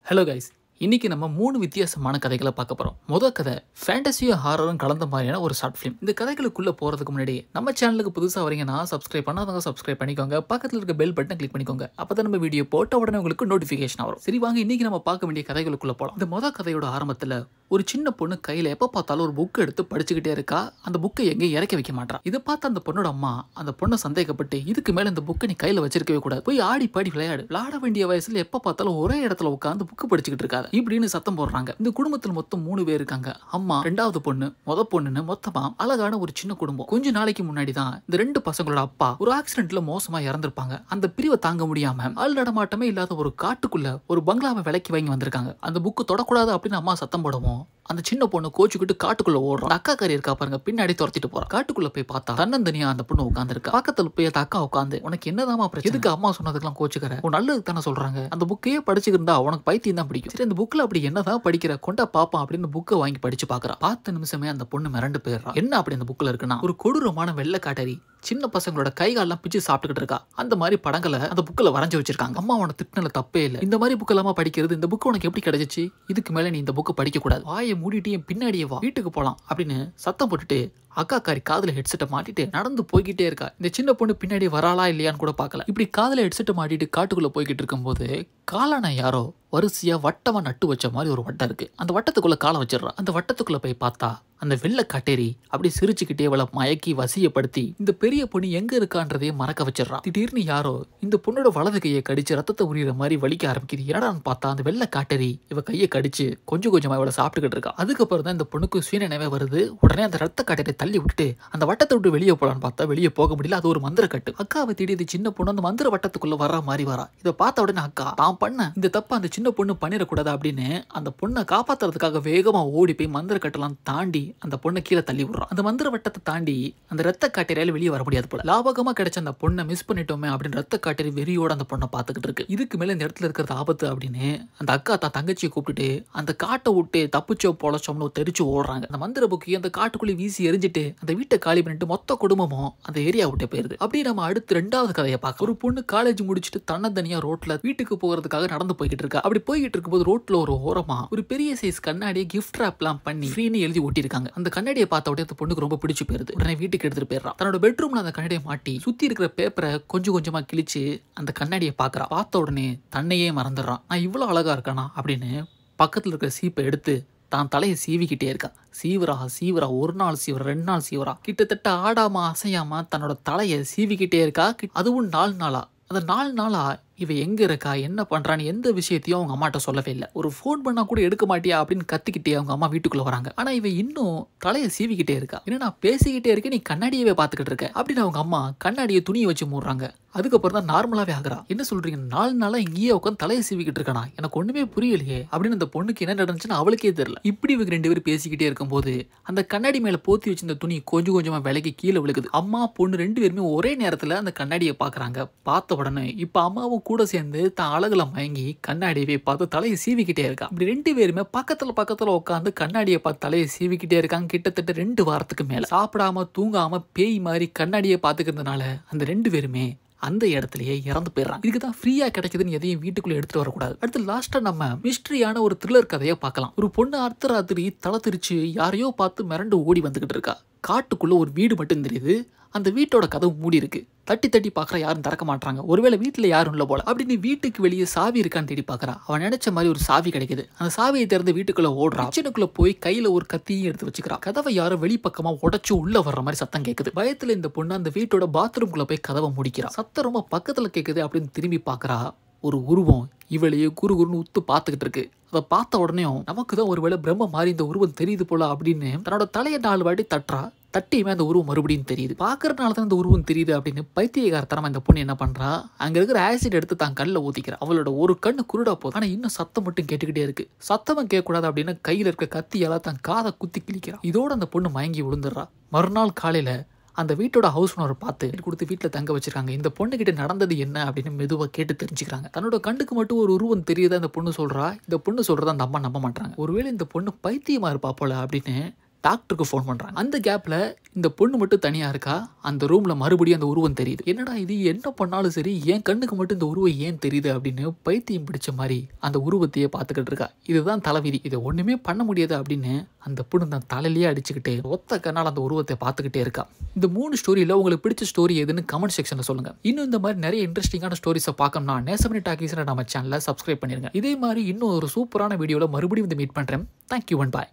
Hello guys, இன்னைக்கு நம்ம 3 வித்தியாசமான கதைகளை பார்க்க போறோம். முதல் கதை ஃபேண்டசியும் ஹாரரும் கலந்த மாதிரியான ஒரு ஷார்ட் ஃபிலிம். இந்த கதைகளுக்குள்ள போறதுக்கு முன்னாடி நம்ம சேனலுக்கு புதுசா வரீங்கன்னா சப்ஸ்கிரைப் பண்ணாதவங்க சப்ஸ்கிரைப் பண்ணிக்கோங்க. பக்கத்துல இருக்க பெல் பட்டனை கிளிக் பண்ணிக்கோங்க. அப்பதான் நம்ம வீடியோ போட்ட உடனே உங்களுக்கு நோட்டிஃபிகேஷன் வரும். சரி வாங்க இன்னைக்கு நம்ம பார்க்க வேண்டிய கதைகளுக்குள்ள போலாம். இந்த முதல் கதையோட ஆரம்பத்துல ஒரு சின்ன பொண்ணு கையில எப்ப பார்த்தாலும் ஒரு புக் எடுத்து படிச்சுக்கிட்டே இருக்கா. அந்த புக்கை எங்கேயும் இறக்க வைக்க மாட்டா. இதை பார்த்து அந்த பொண்ணோட அம்மா அந்த பொண்ணை சந்தேகப்பட்டு இதுக்கு மேல இந்த புக்கை நீ கையில வச்சிருக்கவே கூடாது, போய் ஆடி பாடி விளையாட வேண்டிய வயசுல எப்ப பார்த்தாலும் ஒரே இடத்துல உட்காந்து புக்கு படிச்சுக்கிட்டு இருக்காது இப்படின்னு சத்தம் போடுறாங்க. இந்த குடும்பத்தில் மொத்தம் 3 பேர் இருக்காங்க. அம்மா, ரெண்டாவது பொண்ணு, பொண்ணுன்னு மொத்தமா அழகான ஒரு சின்ன குடும்பம். கொஞ்ச நாளைக்கு முன்னாடி தான் இந்த 2 பசங்களோட அப்பா ஒரு ஆக்சிடென்ட்ல மோசமா இறந்திருப்பாங்க. அந்த பிரிவை தாங்க முடியாம ஆள் நடமாட்டமே இல்லாத ஒரு காட்டுக்குள்ள ஒரு பங்களாவை விலைக்கு வாங்கி வந்திருக்காங்க. அந்த புக்கு தொடக்கூடாது அப்படின்னு அம்மா சத்தம் போடவும் அந்த சின்ன பொண்ணு கோச்சுக்கிட்டு காட்டுக்குள்ள ஓடுறா. அக்கா காரி இருக்கா பாருங்க, பின்னாடி துரத்திட்டு போறா. காட்டுக்குள்ள போய் பார்த்தா தன்னந்தனியா அந்த பொண்ணு உட்காந்துருக்கா. பக்கத்துல போய் அந்த அக்கா உட்காந்து, உனக்கு என்னதாமா பிரச்சனை, எதுக்கு அம்மா சொன்னதுக்கெல்லாம் கோச்சுக்கிற, உன் நல்லதுக்கு தானே சொல்றாங்க, அந்த புக்கையே படிச்சுக்கிருந்தா உனக்கு பைத்தியம் தான் பிடிக்கும், சரி அந்த புக்ல அப்படி என்னதான் படிக்கிற, கொண்டா பாப்பா அப்படின்னு புக்கை வாங்கி படிச்சு பாக்குறா. 10 நிமிஷமே அந்த பொண்ணு மிரண்டு போயிடுறா. என்ன அப்படி அந்த புக்ல இருக்குன்னா ஒரு கொடூரமான வெள்ளை காட்டரி சின்ன பசங்களோட கைகாலெல்லாம் பிச்சு சாப்பிட்டுக்கிட்டு இருக்கா. அந்த மாதிரி படங்களை அந்த புக்கில் வரைஞ்சு வச்சிருக்காங்க. அம்மா உன திட்டினல தப்பே இல்லை, இந்த மாதிரி புக் எல்லாமா படிக்கிறது, இந்த புக்கு உனக்கு எப்படி கிடைச்சிச்சு, இதுக்கு மேல நீ இந்த புக்கை படிக்க கூடாது, வாயை மூடிட்டு என் பின்னாடியே வா, வீட்டுக்கு போலாம் அப்படின்னு சத்தம் போட்டுட்டு அக்கா காரி காதுல ஹெட்செட்டை மாட்டிட்டு நடந்து போய்கிட்டே இருக்கா. இந்த சின்ன பொண்ணு பின்னாடி வராளா இல்லையான்னு கூட பார்க்கல. இப்படி காதுல ஹெட்செட்டை மாட்டிட்டு காட்டுக்குள்ள போய்கிட்டு இருக்கும்போது காலான யாரோ வரிசையா வட்டமா நட்டு வச்ச மாதிரி ஒரு வட்டம் இருக்கு. அந்த வட்டத்துக்குள்ள காலை வச்சிடறா. அந்த வட்டத்துக்குள்ள போய் பார்த்தா அந்த வெள்ளை காட்டேரி அப்படி சிரிச்சுக்கிட்டே அவளை மயக்கி வசியப்படுத்தி இந்த பெரிய பொண்ணு எங்க இருக்கான்றதையே மறக்க வச்சிடறா. திடீர்னு யாரோ இந்த பொண்ணோட வலது கையை கடிச்சு ரத்தத்தை உரியிற மாதிரி வலிக்க ஆரம்பிக்குது. என்னடான்னு பார்த்தா அந்த வெள்ளை காட்டேரி இவ கையை கடிச்சு கொஞ்சம் கொஞ்சமா இவளை சாப்பிட்டுக்கிட்டு இருக்கா. அதுக்கப்புறம் தான் இந்த பொண்ணுக்கு சுயநினைவே வருது. உடனே அந்த ரத்த காட்டேரி தள்ளி விட்டுட்டு அந்த வட்டத்தை விட்டு வெளியே போலான்னு பார்த்தா வெளியே போக முடியல. அது ஒரு மந்திர கட்டு. அக்காவை தேடி சின்ன பொண்ணு அந்த மந்திர வட்டத்துக்குள்ள வர்ற மாதிரி வரா. இதை பார்த்த உடனே அக்கா தான் பண்ண இந்த தப்ப அந்த சின்ன பொண்ணு பண்ணிடக்கூடாது அப்படின்னு அந்த பொண்ணை காப்பாத்துறதுக்காக வேகமா ஓடி போய் மந்திர கட்டெல்லாம் தாண்டி அந்த பொண்ணை கீழே தள்ளி விடுறான். அந்த மந்திர வட்டத்தை தாண்டி அந்த ரத்த காட்டேரியால வெளியே வர முடியாது போல. லாபகமா கிடைச்ச அந்த பொண்ணை மிஸ் பண்ணிட்டோமே அப்படின்னு ரத்த காட்டேரி வெறியோட அந்த பொண்ணை பார்த்துக்கிட்டு இருக்கு. இதுக்கு மேல இந்த இடத்துல இருக்கிறது ஆபத்து அப்படின்னு அந்த அக்கா தான் தங்கச்சியை கூப்பிட்டுட்டு அந்த காட்டை விட்டு தப்பிச்சோ பொழைச்சோம்னு தெரிச்சு ஓடுறாங்க. அந்த மந்திர புக்கி அந்த காட்டுக்குள்ளே வீசி எரிஞ்சிட்டு அந்த வீட்டை காலி பண்ணிட்டு மொத்த குடும்பமும் அந்த ஏரியா விட்டு போயிருது. அப்படியே நம்ம அடுத்து 2வது கதையை பார்க்க, ஒரு பொண்ணு காலேஜ் முடிச்சுட்டு தன்னந்தனியா ரோட்ல வீட்டுக்கு போகிறதுக்காக நடந்து போய்கிட்டு இருக்கா. அப்படி போய்கிட்டு இருக்கும்போது ரோட்ல ஒரு ஓரமா ஒரு பெரிய சைஸ் கண்ணாடியை கிஃப்ட் ராப்லாம் பண்ணி ஃப்ரீன்னு எழுதி ஒட்டியிருக்காங்க. அந்த கண்ணாடியை பார்த்த உடனே அந்த பொண்ணுக்கு ரொம்ப பிடிச்சு போயிருது. உடனே வீட்டுக்கு எடுத்துட்டு போயிடுறா. தன்னோட பெட்ரூம்ல அந்த கண்ணாடியை மாட்டி சுத்தி இருக்கிற பேப்பரை கொஞ்சம் கொஞ்சமா கிழிச்சு அந்த கண்ணாடியை பார்க்கறா. பார்த்த உடனே தன்னையே மறந்துடுறான். நான் இவ்வளவு அழகா இருக்கானா அப்படின்னு பக்கத்துல இருக்கிற சீப்பை எடுத்து தான் தலையை சீவிக்கிட்டே இருக்கா. சீவரா 1 நாள் சீவரா 2 நாள் சீவரா கிட்டத்தட்ட ஆடாம அசையாம தன்னோட தலையை சீவிக்கிட்டே இருக்கா. அதுவும் 4 நாளா. அந்த 4 நாளா இவ எங்க இருக்கா, என்ன பண்றான்னு எந்த விஷயத்தையும் அவங்க அம்மாட்ட சொல்லவே இல்லை. ஒரு ஃபோன் பண்ணா கூட எடுக்க மாட்டியா அப்படின்னு கத்திக்கிட்டே அவங்க அம்மா வீட்டுக்குள்ள வராங்க. ஆனா இவ இன்னும் தலையை சீவிக்கிட்டே இருக்கா. என்ன நான் பேசிக்கிட்டே இருக்கேன், நீ கண்ணாடியவே பார்த்துக்கிட்டு இருக்க அப்படின்னு அவங்க அம்மா கண்ணாடியை துணியை வச்சு மூடுறாங்க. அதுக்கப்புறம் தான் நார்மலாவே ஆகுறா. என்ன சொல்றீங்க, 4 நாளா இங்கேயே உட்காந்து தலையை சீவிக்கிட்டு இருக்கானா, எனக்கு ஒண்ணுமே புரியலையே அப்படின்னு அந்த பொண்ணுக்கு என்ன நடந்துச்சுன்னு அவளுக்கே தெரியல. இப்படி இவங்க 2 பேரும் பேசிக்கிட்டே இருக்கும்போது அந்த கண்ணாடி மேல போத்தி வச்சிருந்த துணி கொஞ்சம் கொஞ்சமா விலகி கீழே விழுகுது. அம்மா பொண்ணு 2 பேருமே ஒரே நேரத்துல அந்த கண்ணாடியை பாக்குறாங்க. பார்த்த உடனே இப்ப அம்மாவும் கூட சேர்ந்து தான் அழகுல மயங்கி கண்ணாடியவே பார்த்து தலையை சீவிக்கிட்டே இருக்கா. இப்படி 2 பேருமே பக்கத்துல உட்காந்து கண்ணாடியை பார்த்து தலையை சீவிக்கிட்டே இருக்காங்க. கிட்டத்தட்ட 2 வாரத்துக்கு மேல சாப்பிடாம தூங்காம பேய் மாதிரி கண்ணாடியை பார்த்துக்கிறதுனால அந்த 2 பேருமே அந்த இடத்துலயே இறந்து போயிடறாங்க. இதுக்குதான் ஃப்ரீயா கிடைக்குதுன்னு எதையும் வீட்டுக்குள்ள எடுத்துட்டு வரக்கூடாது. அடுத்து லாஸ்டா நம்ம மிஸ்ட்ரியான ஒரு த்ரில்லர் கதையை பார்க்கலாம். ஒரு பொண்ணு அர்த்தராத்திரி தலை திரிச்சு யாரையோ பார்த்து மிரண்டு ஓடி வந்துகிட்டு இருக்கா. காட்டுக்குள்ள ஒரு வீடு மட்டும் தெரியுது. அந்த வீட்டோட கதவு மூடி இருக்கு. தட்டி தட்டி பாக்குற யாரும் திறக்க மாட்டாங்க. ஒருவேளை வீட்டுல யாரும் இல்ல போல அப்படின்னு வீட்டுக்கு வெளியே சாவி இருக்கான்னு தேடி பாக்குறா. அவன் நினைச்ச மாதிரி ஒரு சாவி கிடைக்குது. அந்த சாவியை திறந்து வீட்டுக்குள்ள ஓடுறா. கிச்சனுக்குள்ள போய் கையில ஒரு கத்தியும் எடுத்து வச்சுக்கிறா. கதவை யாரும் வெளிப்பக்கமா உடைச்சு உள்ள வர்ற மாதிரி சத்தம் கேக்குது. பயத்துல இந்த பொண்ணு அந்த வீட்டோட பாத்ரூம்குள்ள போய் கதவை முடிக்கிறா. சத்தம் ரொம்ப பக்கத்துல கேக்குது அப்படின்னு திரும்பி பாக்குறா. ஒரு உருவம் இவளையே குறுகுறுன்னு உத்து பார்த்துக்கிட்டு இருக்கு. அதை பார்த்த உடனே நமக்கு தான் ஒருவேளை பிரம்ம மாதிரி இந்த உருவம் தெரியுது போல அப்படின்னு தன்னோட தலையை 4 வாட்டி தட்டுறா. தட்டியுமே அந்த உருவம் மறுபடியும் தெரியுது. பாக்குறதுனால தான் இந்த உருவம் தெரியுது அப்படின்னு பைத்தியகாரத்தனமா இந்த பொண்ணு என்ன பண்றா, அங்க இருக்கிற ஆசிட் எடுத்து தான் கண்ணில் ஊத்திக்கிறா. அவளோட ஒரு கண்ணு குருடா போகுது. ஆனா இன்னும் சத்தம் மட்டும் கேட்டுக்கிட்டே இருக்கு. சத்தமும் கேட்கக்கூடாது அப்படின்னு கையில இருக்க கத்தியால தான் காதை குத்தி கிழிக்கிறா. இதோட அந்த பொண்ணு மயங்கி விழுந்துடுறா. மறுநாள் காலையில அந்த வீட்டோட ஹவுஸ் ஓனர் பார்த்து கொடுத்து வீட்டில் தங்க வச்சிருக்காங்க. இந்த பொண்ணு கிட்ட நடந்தது என்ன அப்படின்னு மெதுவாக கேட்டு தெரிஞ்சுக்கிறாங்க. தன்னோட கண்ணுக்கு மட்டும் ஒரு உருவம் தெரியுதா இந்த பொண்ணு சொல்றா. இந்த பொண்ணு சொல்றதா அந்த அம்மா நம்ப மாட்டாங்க. ஒருவேளை இந்த பொண்ணு பைத்தியமா இருப்பா போல அப்படின்னு டாக்டருக்கு ஃபோன் பண்றாங்க. அந்த கேப்ல இந்த பொண்ணு மட்டும் தனியா இருக்கா. அந்த ரூம்ல மறுபடியும் அந்த உருவம் தெரியுது. என்னடா இது, என்ன பண்ணாலும் சரி என் கண்ணுக்கு மட்டும் இந்த உருவம் ஏன் தெரியுது அப்படின்னு பைத்தியம் பிடிச்ச மாதிரி அந்த உருவத்தையே பார்த்துக்கிட்டு இருக்கா. இதுதான் தலைவிதி, இதை ஒண்ணுமே பண்ண முடியாது அப்படின்னு அந்த பொண்ணு தான் தலையிலேயே அடிச்சுக்கிட்டு ஒத்த கண்ணால் அந்த உருவத்தை பார்த்துக்கிட்டே இருக்கா. இந்த 3 ஸ்டோரியில உங்களுக்கு பிடிச்ச ஸ்டோரி எதுன்னு கமெண்ட் செக்ஷன்ல சொல்லுங்க. இன்னும் இந்த மாதிரி நிறைய இன்ட்ரெஸ்டிங்கான ஸ்டோரிஸை பார்க்கணும்னா நேசமணி டாக்கீஸ் நம்ம சேனலை சப்ஸ்கிரைப் பண்ணிருங்க. இதே மாதிரி இன்னும் ஒரு சூப்பரான வீடியோல மறுபடியும் வந்து மீட் பண்றேன். Thank you and bye.